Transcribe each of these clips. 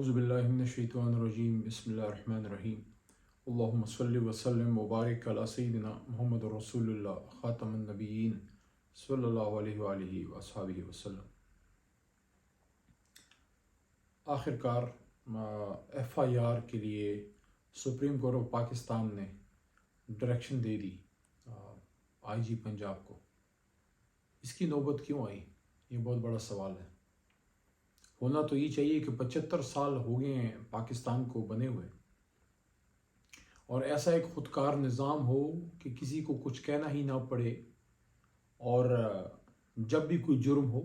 اعوذ باللہ من الشیطان الرجیم بسم اللہ الرحمن الرحیم اللہم صلی وسلم وبارک علی سیدنا محمد رسول اللہ خاتم النبیین صلی اللہ علیہ وآلہ وصحبہ وسلم۔ آخر کار ایف آئی آر کے لیے سپریم کورٹ آف پاکستان نے ڈائریکشن دے دی آئی جی پنجاب کو۔ اس کی نوبت کیوں آئی؟ یہ بہت بڑا سوال ہے۔ ہونا تو یہ چاہیے کہ 75 سال ہو گئے ہیں پاکستان کو بنے ہوئے، اور ایسا ایک خودکار نظام ہو کہ کسی کو کچھ کہنا ہی نہ پڑے، اور جب بھی کوئی جرم ہو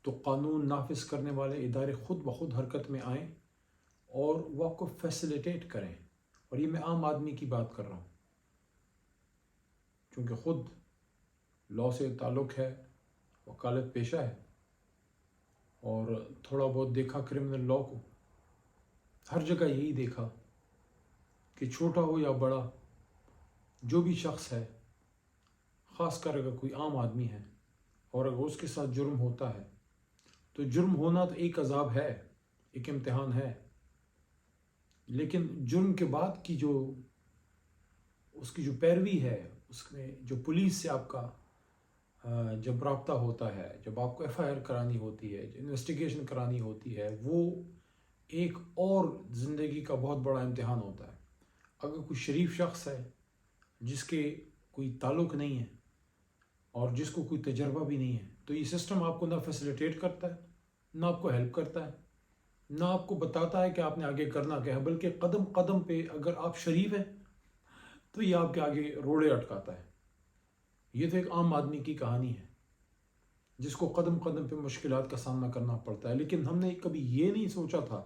تو قانون نافذ کرنے والے ادارے خود بخود حرکت میں آئیں اور وہ آپ کو فیسیلیٹیٹ کریں۔ اور یہ میں عام آدمی کی بات کر رہا ہوں، چونکہ خود لاء سے تعلق ہے، وکالت پیشہ ہے، اور تھوڑا بہت دیکھا کرمنل لاء کو، ہر جگہ یہی دیکھا کہ چھوٹا ہو یا بڑا، جو بھی شخص ہے، خاص کر اگر کوئی عام آدمی ہے اور اگر اس کے ساتھ جرم ہوتا ہے تو جرم ہونا تو ایک عذاب ہے، ایک امتحان ہے، لیکن جرم کے بعد کی اس کی جو پیروی ہے، اس میں جو پولیس سے آپ کا جب رابطہ ہوتا ہے، جب آپ کو ایف آئی آر کرانی ہوتی ہے، جو انویسٹیگیشن کرانی ہوتی ہے، وہ ایک اور زندگی کا بہت بڑا امتحان ہوتا ہے۔ اگر کوئی شریف شخص ہے جس کے کوئی تعلق نہیں ہے اور جس کو کوئی تجربہ بھی نہیں ہے، تو یہ سسٹم آپ کو نہ فیسیلیٹیٹ کرتا ہے، نہ آپ کو ہیلپ کرتا ہے، نہ آپ کو بتاتا ہے کہ آپ نے آگے کرنا کیا ہے، بلکہ قدم قدم پہ اگر آپ شریف ہیں تو یہ آپ کے آگے روڑے اٹکاتا ہے۔ یہ تو ایک عام آدمی کی کہانی ہے جس کو قدم قدم پہ مشکلات کا سامنا کرنا پڑتا ہے، لیکن ہم نے کبھی یہ نہیں سوچا تھا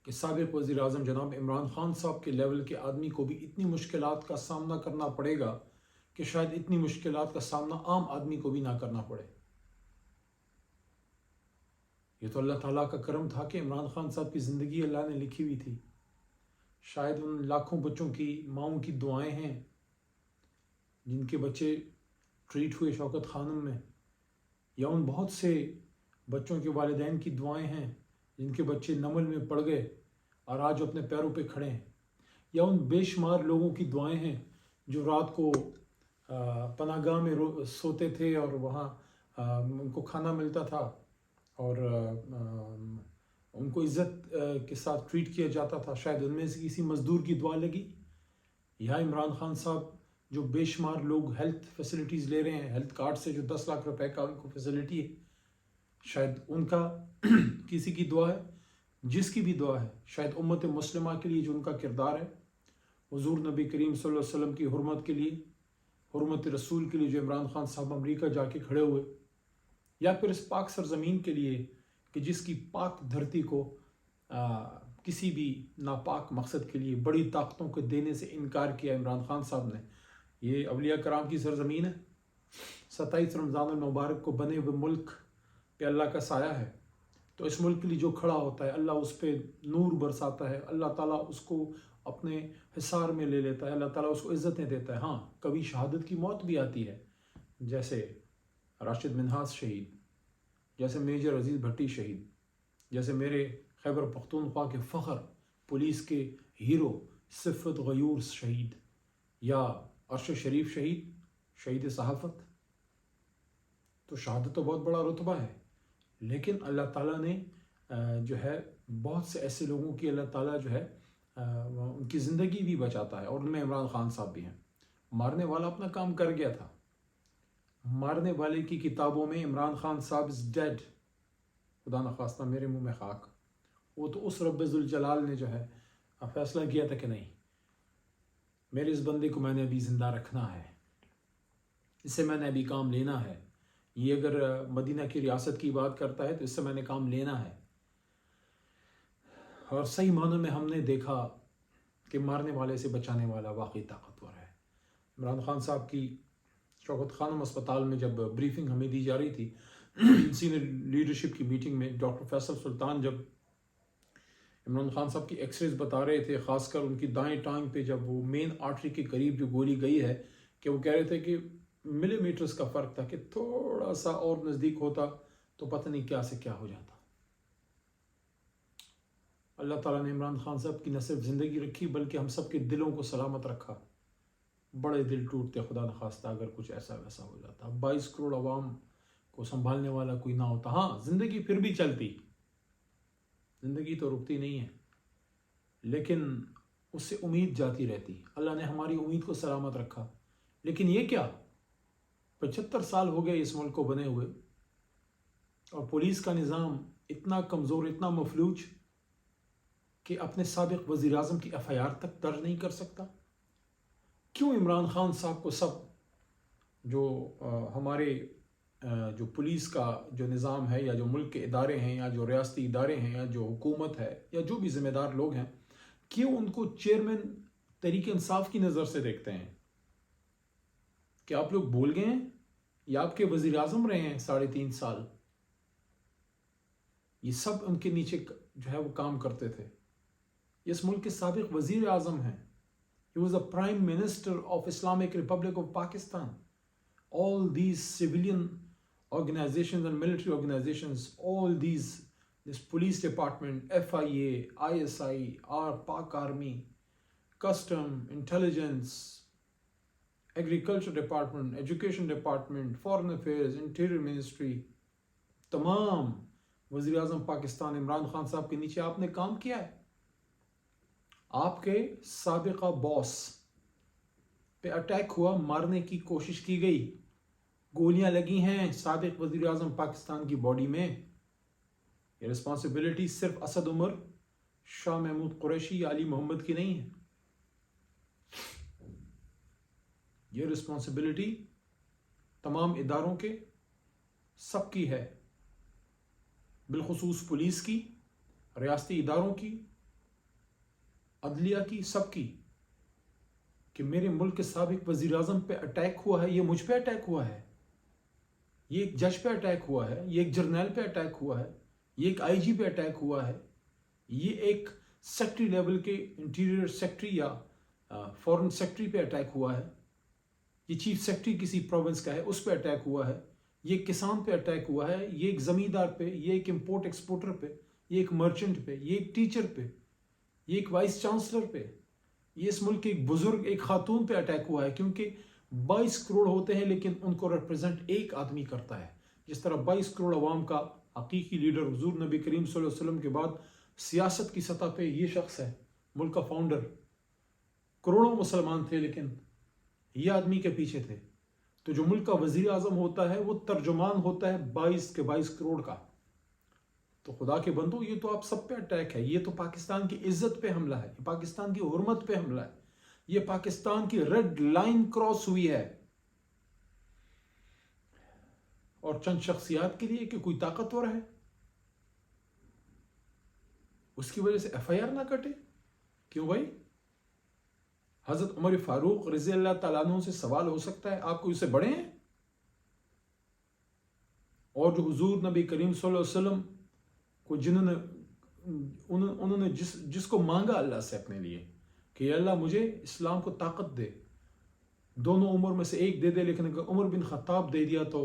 کہ سابق وزیر اعظم جناب عمران خان صاحب کے لیول کے آدمی کو بھی اتنی مشکلات کا سامنا کرنا پڑے گا کہ شاید اتنی مشکلات کا سامنا عام آدمی کو بھی نہ کرنا پڑے۔ یہ تو اللہ تعالیٰ کا کرم تھا کہ عمران خان صاحب کی زندگی اللہ نے لکھی ہوئی تھی۔ شاید ان لاکھوں بچوں کی ماؤں کی دعائیں ہیں جن کے بچے ٹریٹ ہوئے شوکت خانم میں، یا ان بہت سے بچوں کے والدین کی دعائیں ہیں جن کے بچے نمل میں پڑ گئے اور آج اپنے پیروں پہ کھڑے ہیں، یا ان بے شمار لوگوں کی دعائیں ہیں جو رات کو پناہ گاہ میں سوتے تھے اور وہاں ان کو کھانا ملتا تھا اور ان کو عزت کے ساتھ ٹریٹ کیا جاتا تھا۔ شاید ان میں سے کسی مزدور کی دعا لگی، یا عمران خان صاحب جو بے شمار لوگ ہیلتھ فیسلٹیز لے رہے ہیں، ہیلتھ کارڈ سے جو 10 لاکھ روپے کا ان کو فیسلٹی ہے، شاید ان کا کسی کی دعا ہے، جس کی بھی دعا ہے، شاید امت مسلمہ کے لیے جو ان کا کردار ہے، حضور نبی کریم صلی اللہ علیہ وسلم کی حرمت کے لیے، حرمت رسول کے لیے جو عمران خان صاحب امریکہ جا کے کھڑے ہوئے، یا پھر اس پاک سرزمین کے لیے کہ جس کی پاک دھرتی کو کسی بھی ناپاک مقصد کے لیے بڑی طاقتوں کو دینے سے انکار کیا عمران خان صاحب نے۔ یہ اولیاء کرام کی سرزمین ہے، 27 رمضان المبارک کو بنے ہوئے ملک پہ اللہ کا سایہ ہے، تو اس ملک کے لیے جو کھڑا ہوتا ہے اللہ اس پہ نور برساتا ہے، اللہ تعالیٰ اس کو اپنے حصار میں لے لیتا ہے، اللہ تعالیٰ اس کو عزتیں دیتا ہے۔ ہاں، کبھی شہادت کی موت بھی آتی ہے، جیسے راشد منہاس شہید، جیسے میجر عزیز بھٹی شہید، جیسے میرے خیبر پختونخوا کے فخر پولیس کے ہیرو صفت غیور شہید، یا عرش شریف شہید، شہید صحافت۔ تو شہادت تو بہت بڑا رتبہ ہے، لیکن اللہ تعالیٰ نے جو ہے بہت سے ایسے لوگوں کی اللہ تعالیٰ جو ہے ان کی زندگی بھی بچاتا ہے، اور ان میں عمران خان صاحب بھی ہیں۔ مارنے والا اپنا کام کر گیا تھا، مارنے والے کی کتابوں میں عمران خان صاحب از ڈیڈ، خدا نخواستہ میرے منہ میں خاک۔ وہ تو اس رب ذوالجلال نے جو ہے فیصلہ کیا تھا کہ نہیں، میرے اس بندے کو میں نے ابھی زندہ رکھنا ہے، اس سے میں نے ابھی کام لینا ہے۔ یہ اگر مدینہ کی ریاست کی بات کرتا ہے تو اس سے میں نے کام لینا ہے۔ اور صحیح معنوں میں ہم نے دیکھا کہ مارنے والے سے بچانے والا واقعی طاقتور ہے۔ عمران خان صاحب کی شوکت خانم اسپتال میں جب بریفنگ ہمیں دی جا رہی تھی سینئر لیڈرشپ کی میٹنگ میں، ڈاکٹر فیصل سلطان جب عمران خان صاحب کی ایکس ریز بتا رہے تھے، خاص کر ان کی دائیں ٹانگ پہ جب وہ مین آرٹری کے قریب جو گولی گئی ہے، کہ وہ کہہ رہے تھے کہ ملی میٹرز کا فرق تھا، کہ تھوڑا سا اور نزدیک ہوتا تو پتہ نہیں کیا سے کیا ہو جاتا۔ اللہ تعالیٰ نے عمران خان صاحب کی نہ صرف زندگی رکھی بلکہ ہم سب کے دلوں کو سلامت رکھا. بڑے دل ٹوٹتے خدا نخواستہ اگر کچھ ایسا ویسا ہو جاتا. 22 کروڑ عوام کو سنبھالنے والا کوئی نہ ہوتا. ہاں زندگی پھر بھی چلتی, زندگی تو رکتی نہیں ہے, لیکن اس سے امید جاتی رہتی. اللہ نے ہماری امید کو سلامت رکھا. لیکن یہ کیا, 75 سال ہو گئے اس ملک کو بنے ہوئے, اور پولیس کا نظام اتنا کمزور, اتنا مفلوج کہ اپنے سابق وزیر اعظم کی ایف آئی آر تک درج نہیں کر سکتا. کیوں عمران خان صاحب کو سب جو ہمارے جو پولیس کا جو نظام ہے, یا جو ملک کے ادارے ہیں, یا جو ریاستی ادارے ہیں, یا جو حکومت ہے, یا جو بھی ذمہ دار لوگ ہیں, کیوں ان کو چیئرمین تحریک انصاف کی نظر سے دیکھتے ہیں؟ کہ آپ لوگ بھول گئے ہیں, یا آپ کے وزیر اعظم رہے ہیں 3.5 سال. یہ سب ان کے نیچے جو ہے وہ کام کرتے تھے. یہ اس ملک کے سابق وزیر اعظم ہیں. He was the Prime Minister of Islamic Republic of Pakistan. All these civilian organizations and military organizations, all this police department, FIA, ISI, Pak Army, Custom, Intelligence, Agriculture Department, Education Department, Foreign Affairs, Interior Ministry, تمام وزیر اعظم پاکستان عمران خان صاحب کے نیچے آپ نے کام کیا ہے. آپ کے سابقہ باس پہ اٹیک ہوا, مارنے کی کوشش کی گئی, گولیاں لگی ہیں سابق وزیر اعظم پاکستان کی باڈی میں. یہ رسپانسبلٹی صرف اسد عمر, شاہ محمود قریشی یا علی محمد کی نہیں ہے. یہ رسپانسبلٹی تمام اداروں کے سب کی ہے, بالخصوص پولیس کی, ریاستی اداروں کی, عدلیہ کی, سب کی. کہ میرے ملک کے سابق وزیر اعظم پہ اٹیک ہوا ہے, یہ مجھ پہ اٹیک ہوا ہے, یہ ایک جج پہ اٹیک ہوا ہے, یہ ایک جرنیل پہ اٹیک ہوا ہے, یہ ایک آئی جی پہ اٹیک ہوا ہے, یہ ایک سیکٹری لیول کے انٹیریئر سیکٹری یا فورن سیکٹری پہ اٹیک ہوا ہے, یہ چیف سیکٹری کسی پروونس کا ہے اس پہ اٹیک ہوا ہے, یہ ایک کسان پہ اٹیک ہوا ہے, یہ ایک زمیندار پہ, یہ ایک امپورٹ ایکسپورٹر پہ, یہ ایک مرچنٹ پہ, یہ ایک ٹیچر پہ, یہ ایک وائس چانسلر پہ, یہ اس ملک کے ایک بزرگ ایک خاتون پہ اٹیک ہوا ہے. کیونکہ 22 کروڑ ہوتے ہیں لیکن ان کو ریپرزینٹ ایک آدمی کرتا ہے. جس طرح 22 کروڑ عوام کا حقیقی لیڈر حضور نبی کریم صلی اللہ علیہ وسلم کے بعد سیاست کی سطح پہ یہ شخص ہے, ملک کا فاؤنڈر. کروڑوں مسلمان تھے لیکن یہ آدمی کے پیچھے تھے. تو جو ملک کا وزیر اعظم ہوتا ہے وہ ترجمان ہوتا ہے 22 کروڑ کا. تو خدا کے بندو, یہ تو آپ سب پہ اٹیک ہے. یہ تو پاکستان کی عزت پہ حملہ ہے, یہ پاکستان کی حرمت پہ حملہ ہے, یہ پاکستان کی ریڈ لائن کراس ہوئی ہے. اور چند شخصیات کے لیے کہ کوئی طاقتور ہے اس کی وجہ سے ایف آئی آر نہ کٹے. کیوں بھائی؟ حضرت عمر فاروق رضی اللہ تعالیٰ عنہ سے سوال ہو سکتا ہے, آپ کو اس سے بڑے ہیں؟ اور جو حضور نبی کریم صلی اللہ علیہ وسلم کو انہوں نے جس کو مانگا اللہ سے اپنے لیے کہ اللہ مجھے اسلام کو طاقت دے, دونوں عمر میں سے ایک دے دے, لیکن اگر عمر بن خطاب دے دیا تو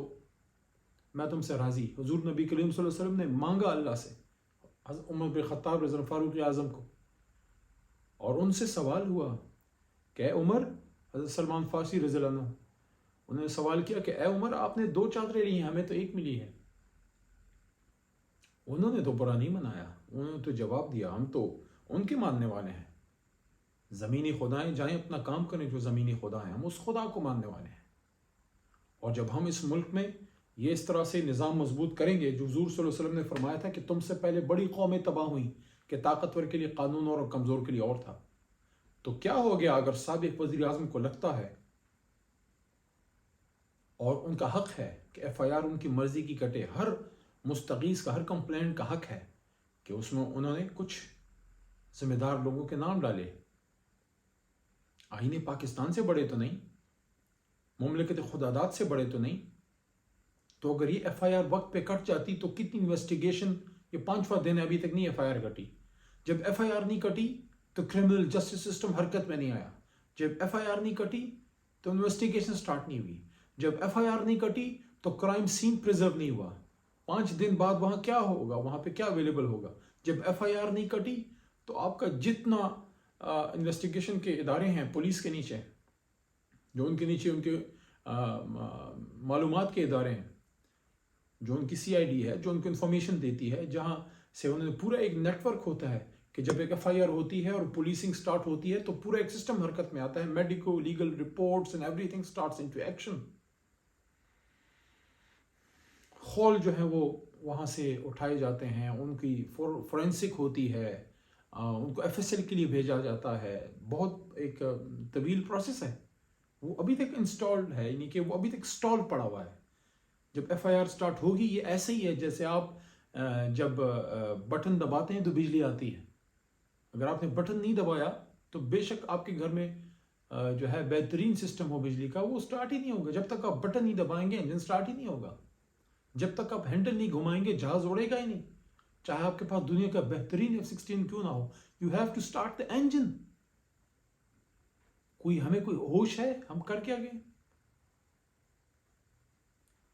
میں تم سے راضی. حضور نبی کریم صلی اللہ علیہ وسلم نے مانگا اللہ سے حضرت عمر بن خطاب رضی اللہ فاروق اعظم کو, اور ان سے سوال ہوا کہ اے عمر, حضرت سلمان فارسی رضی اللہ عنہ انہوں نے سوال کیا کہ اے عمر, آپ نے 2 چادریں لی ہیں, ہمیں تو ایک ملی ہے. انہوں نے تو برا نہیں منایا, انہوں نے تو جواب دیا ہم تو ان کے ماننے والے ہیں. زمینی خدائیں جائیں اپنا کام کریں, جو زمینی خدا ہیں ہم اس خدا کو ماننے والے ہیں. اور جب ہم اس ملک میں یہ اس طرح سے نظام مضبوط کریں گے, جو حضور صلی اللہ علیہ وسلم نے فرمایا تھا کہ تم سے پہلے بڑی قومیں تباہ ہوئیں کہ طاقتور کے لیے قانون اور کمزور کے لیے اور تھا, تو کیا ہو گیا اگر سابق وزیر اعظم کو لگتا ہے اور ان کا حق ہے کہ ایف آئی آر ان کی مرضی کی کٹے. ہر مستغیث کا, ہر کمپلینٹ کا حق ہے کہ اس میں انہوں نے کچھ ذمہ دار لوگوں کے نام ڈالے. آئین پاکستان سے بڑے تو نہیں, مملکت خداداد سے بڑے تو نہیں. تو اگر یہ ایف آئی آر وقت پہ کٹ جاتی تو کتنی انویسٹیگیشن, یہ 5واں دن ہے ابھی تک نہیں ایف آئی آر کٹی. جب ایف آئی آر نہیں کٹی تو کرمنل جسٹس سسٹم حرکت میں نہیں آیا. جب ایف آئی آر نہیں کٹی تو انویسٹیگیشن سٹارٹ نہیں ہوئی. جب ایف آئی آر نہیں کٹی تو کرائم سین پریزرو نہیں ہوا. 5 دن بعد وہاں کیا ہوگا, وہاں پہ کیا اویلیبل ہوگا. جب ایف آئی آر نہیں کٹی تو آپ کا جتنا انویسٹیگیشن کے ادارے ہیں پولیس کے نیچے، جو ان کے نیچے ان کے معلومات کے ادارے ہیں، جو ان کی CID ہے، جو ان کو انفارمیشن دیتی ہے، جہاں سے انہوں نے پورا ایک نیٹ ورک ہوتا ہے کہ جب ایک FIR ہوتی ہے اور پولیسنگ سٹارٹ ہوتی ہے تو پورا ایک سسٹم حرکت میں آتا ہے، medico legal reports and everything starts into action. خول جو ہے وہ وہاں سے اٹھائے جاتے ہیں، ان کی فورینسک ہوتی ہے، ان کو FSL کے لیے بھیجا جاتا ہے. بہت ایک طویل پروسیس ہے، وہ ابھی تک انسٹالڈ ہے، یعنی کہ وہ ابھی تک سٹال پڑا ہوا ہے. جب FIR سٹارٹ ہوگی یہ ایسے ہی ہے جیسے آپ جب بٹن دباتے ہیں تو بجلی آتی ہے. اگر آپ نے بٹن نہیں دبایا تو بے شک آپ کے گھر میں جو ہے بہترین سسٹم ہو بجلی کا، وہ سٹارٹ ہی نہیں ہوگا. جب تک آپ بٹن نہیں دبائیں گے انجن سٹارٹ ہی نہیں ہوگا. جب تک آپ ہینڈل نہیں گھمائیں گے جہاز اڑے گا ہی نہیں. چاہے آپ کے پاس دنیا کا بہترین F-16 کیوں نہ ہو، you have to start the engine. ہمیں کوئی ہوش ہے ہم کر کیا گئے؟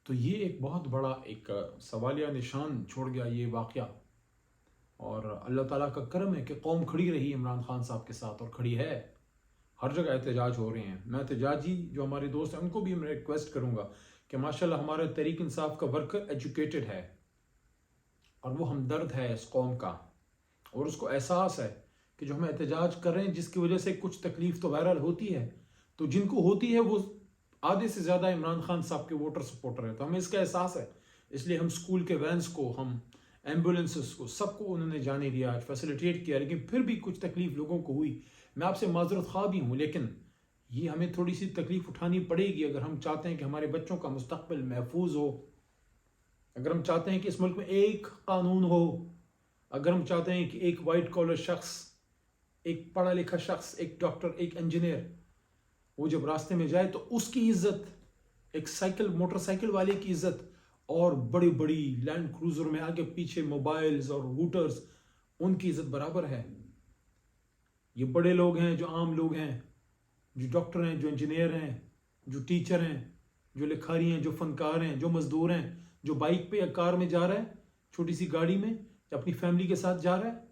تو یہ ایک بہت بڑا ایک سوالیہ نشان چھوڑ گیا یہ واقعہ. اور اللہ تعالیٰ کا کرم ہے کہ قوم کھڑی رہی عمران خان صاحب کے ساتھ، اور کھڑی ہے. ہر جگہ احتجاج ہو رہے ہیں. میں احتجاجی جو ہمارے دوست ہیں ان کو بھی میں ریکویسٹ کروں گا کہ ماشاءاللہ ہمارا تحریک انصاف کا ورکر ایجوکیٹڈ ہے اور وہ ہمدرد ہے اس قوم کا، اور اس کو احساس ہے کہ جو ہم احتجاج کر رہے ہیں جس کی وجہ سے کچھ تکلیف تو بہرحال ہوتی ہے، تو جن کو ہوتی ہے وہ آدھے سے زیادہ عمران خان صاحب کے ووٹر سپورٹر ہیں. تو ہمیں اس کا احساس ہے، اس لیے ہم سکول کے وینس کو، ہم ایمبولینسز کو، سب کو انہوں نے جانے دیا، فیسیلیٹیٹ کیا. لیکن پھر بھی کچھ تکلیف لوگوں کو ہوئی. میں آپ سے معذرت خواہ بھی ہوں، لیکن یہ ہمیں تھوڑی سی تکلیف اٹھانی پڑے گی اگر ہم چاہتے ہیں کہ ہمارے بچوں کا مستقبل محفوظ ہو، اگر ہم چاہتے ہیں کہ اس ملک میں ایک قانون ہو، اگر ہم چاہتے ہیں کہ ایک وائٹ کالر شخص، ایک پڑھا لکھا شخص، ایک ڈاکٹر، ایک انجینئر، وہ جب راستے میں جائے تو اس کی عزت، ایک موٹر سائیکل والے کی عزت، اور بڑی بڑی لینڈ کروزر میں آگے پیچھے موبائلز اور ہوٹرز، ان کی عزت برابر ہے. یہ بڑے لوگ ہیں جو عام لوگ ہیں، جو ڈاکٹر ہیں، جو انجینئر ہیں، جو ٹیچر ہیں، جو لکھاری ہیں، جو فنکار ہیں، جو مزدور ہیں، جو بائک پہ یا کار میں جا رہا ہے، چھوٹی سی گاڑی میں، یا اپنی فیملی کے ساتھ جا رہا ہے.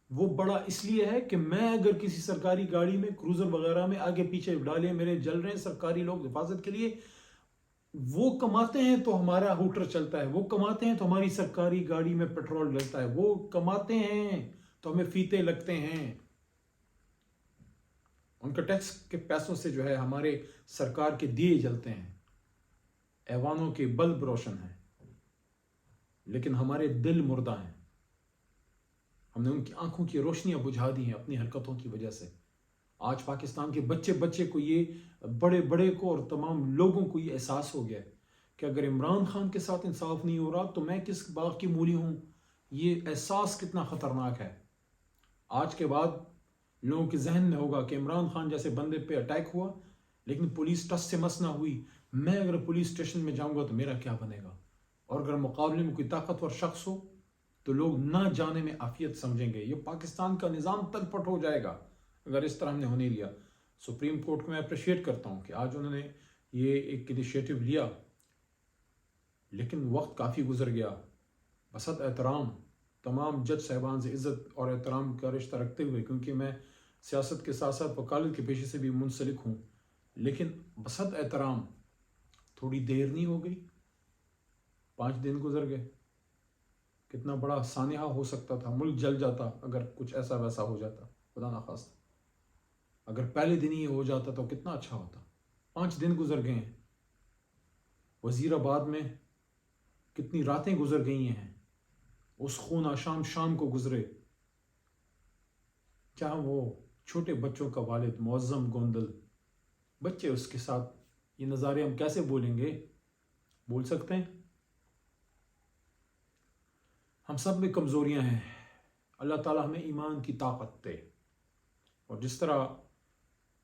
وہ بڑا اس لیے ہے کہ میں اگر کسی سرکاری گاڑی میں، کروزر وغیرہ میں آگے پیچھے ڈالے میرے جل رہے ہیں سرکاری لوگ حفاظت کے لیے، وہ کماتے ہیں تو ہمارا ہوٹر چلتا ہے، وہ کماتے ہیں تو ہماری سرکاری گاڑی میں پیٹرول ڈلتا ہے، وہ کماتے ہیں تو ہمیں فیتے لگتے ہیں. ان کا ٹیکس کے پیسوں سے جو ہے ہمارے سرکار کے دیے جلتے ہیں، ایوانوں کے بلب روشن ہیں، لیکن ہمارے دل مردہ ہیں. ہم نے ان کی آنکھوں کی روشنیاں بجھا دی ہیں اپنی حرکتوں کی وجہ سے. آج پاکستان کے بچے کو، یہ بڑے کو اور تمام لوگوں کو یہ احساس ہو گیا کہ اگر عمران خان کے ساتھ انصاف نہیں ہو رہا تو میں کس باغ کی مولی ہوں. یہ احساس کتنا خطرناک ہے. آج کے بعد لوگوں کے ذہن میں ہوگا کہ عمران خان جیسے بندے پہ اٹیک ہوا لیکن پولیس ٹس سے مس نہ ہوئی، میں اگر پولیس اسٹیشن میں جاؤں گا تو میرا کیا بنے گا. اور اگر مقابلے میں کوئی طاقتور شخص ہو تو لوگ نہ جانے میں عافیت سمجھیں گے. یہ پاکستان کا نظام تل پٹ ہو جائے گا اگر اس طرح ہم نے ہونے دیا. سپریم کورٹ کو میں اپریشیٹ کرتا ہوں کہ آج انہوں نے یہ ایک انیشیٹو لیا، لیکن وقت کافی گزر گیا. بسط احترام تمام جج صاحبان سے عزت اور احترام کا رشتہ رکھتے ہوئے، کیونکہ میں سیاست کے ساتھ ساتھ وکالت کے پیشے سے بھی منسلک ہوں، لیکن بسط احترام تھوڑی دیر نہیں ہو گئی؟ 5 دن گزر گئے. کتنا بڑا سانحہ ہو سکتا تھا، ملک جل جاتا اگر کچھ ایسا ویسا ہو جاتا. خدا نخواستہ اگر پہلے دن ہی ہو جاتا تو کتنا اچھا ہوتا. 5 دن گزر گئے ہیں. وزیر آباد میں کتنی راتیں گزر گئی ہیں، اس خون آشام شام کو گزرے. کیا وہ چھوٹے بچوں کا والد معظم گوندل، بچے اس کے ساتھ، یہ نظارے ہم کیسے بولیں گے؟ بول سکتے ہیں؟ ہم سب میں کمزوریاں ہیں. اللہ تعالیٰ ہمیں ایمان کی طاقت دے. اور جس طرح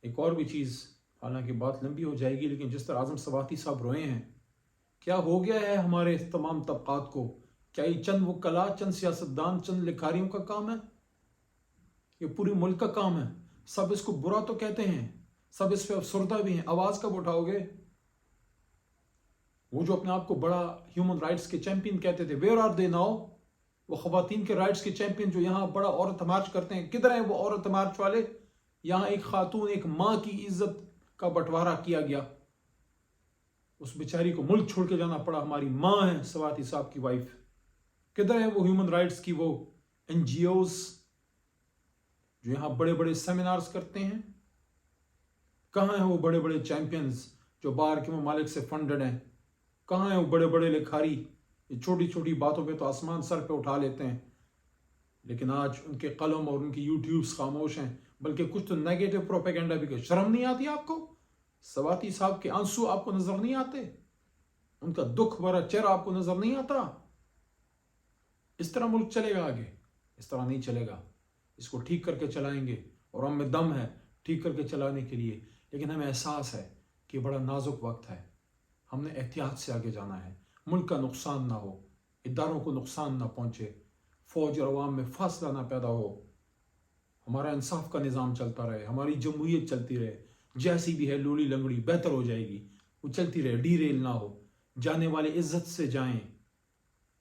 ایک اور بھی چیز، حالانکہ بات لمبی ہو جائے گی، لیکن جس طرح اعظم سواتی صاحب روئے ہیں، کیا ہو گیا ہے ہمارے تمام طبقات کو؟ کیا یہ چند وکلا، چند سیاستدان، چند لکھاریوں کا کام ہے؟ یہ پوری ملک کا کام ہے. سب اس کو برا تو کہتے ہیں، سب اس پہ افسردہ بھی ہیں. آواز کب اٹھاؤ گے؟ وہ جو اپنے آپ کو بڑا ہیومن رائٹس کے چیمپئن کہتے تھے، ویئر آر دے ناؤ؟ وہ خواتین کے رائٹس کے چیمپئن جو یہاں بڑا عورت مارچ کرتے ہیں، کدھر ہیں وہ عورت مارچ والے؟ یہاں ایک خاتون، ایک ماں کی عزت کا بٹوارا کیا گیا، اس بیچاری کو ملک چھوڑ کے جانا پڑا، ہماری ماں ہے سواتی صاحب کی وائف۔ کدھر ہیں وہ ہیومن رائٹس کی وہ این جی اوز جو یہاں بڑے بڑے سیمینارز کرتے ہیں؟ کہاں ہیں وہ بڑے بڑے چیمپئنز جو باہر کے ممالک سے فنڈڈ ہیں؟ کہاں ہیں وہ بڑے بڑے لکھاری؟ یہ چھوٹی چھوٹی باتوں پہ تو آسمان سر پہ اٹھا لیتے ہیں، لیکن آج ان کے قلم اور ان کی یوٹیوبز خاموش ہیں، بلکہ کچھ تو نیگیٹو پروپیگنڈا بھی کہ شرم نہیں آتی آپ کو؟ سواتی صاحب کے آنسو آپ کو نظر نہیں آتے؟ ان کا دکھ بھرا چہرہ آپ کو نظر نہیں آتا؟ اس طرح ملک چلے گا آگے؟ اس طرح نہیں چلے گا۔ اس کو ٹھیک کر کے چلائیں گے، اور ہم میں دم ہے ٹھیک کر کے چلانے کے لیے، لیکن ہمیں احساس ہے کہ بڑا نازک وقت ہے، ہم نے احتیاط سے آگے جانا ہے، ملک کا نقصان نہ ہو، اداروں کو نقصان نہ پہنچے، فوج اور عوام میں فاصلہ نہ پیدا ہو، ہمارا انصاف کا نظام چلتا رہے، ہماری جمہوریت چلتی رہے، جیسی بھی ہے لوڑی لنگڑی بہتر ہو جائے گی، وہ چلتی رہے، ڈی ریل نہ ہو، جانے والے عزت سے جائیں،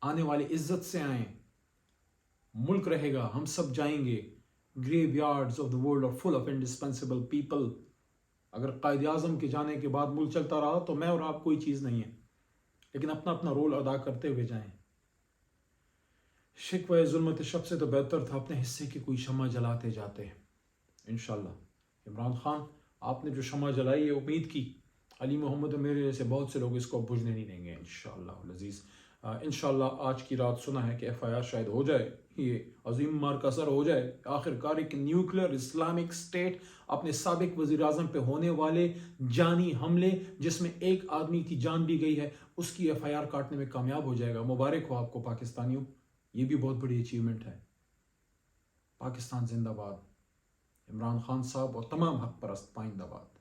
آنے والے عزت سے آئیں، ملک رہے گا، ہم سب جائیں گے۔ Graveyards of the world are full of indispensable people. اگر قائد اعظم کے جانے کے بعد ملک چلتا رہا تو میں اور آپ کوئی چیز نہیں ہے، لیکن اپنا اپنا رول ادا کرتے ہوئے جائیں۔ شکوہ ظلمت شب سے تو بہتر تھا اپنے حصے کی کوئی شمع جلاتے جاتے۔ انشاءاللہ عمران خان آپ نے جو شمع جلائی ہے، امید کی علی محمد اور میرے جیسے بہت سے لوگ اس کو بجھنے نہیں دیں گے انشاءاللہ العزیز۔ انشاءاللہ آج کی رات سنا ہے کہ ایف آئی آر شاید ہو جائے، یہ عظیم مارکا سر ہو جائے، آخرکار ایک نیوکلیر اسلامک اسٹیٹ اپنے سابق وزیر اعظم پہ ہونے والے جانی حملے جس میں ایک آدمی کی جان بھی گئی ہے، اس کی ایف آئی آر کاٹنے میں کامیاب ہو جائے گا۔ مبارک ہو آپ کو پاکستانیوں، یہ بھی بہت بڑی اچیومنٹ ہے۔ پاکستان زندہ باد، عمران خان صاحب اور تمام حق پرست پائندہ باد۔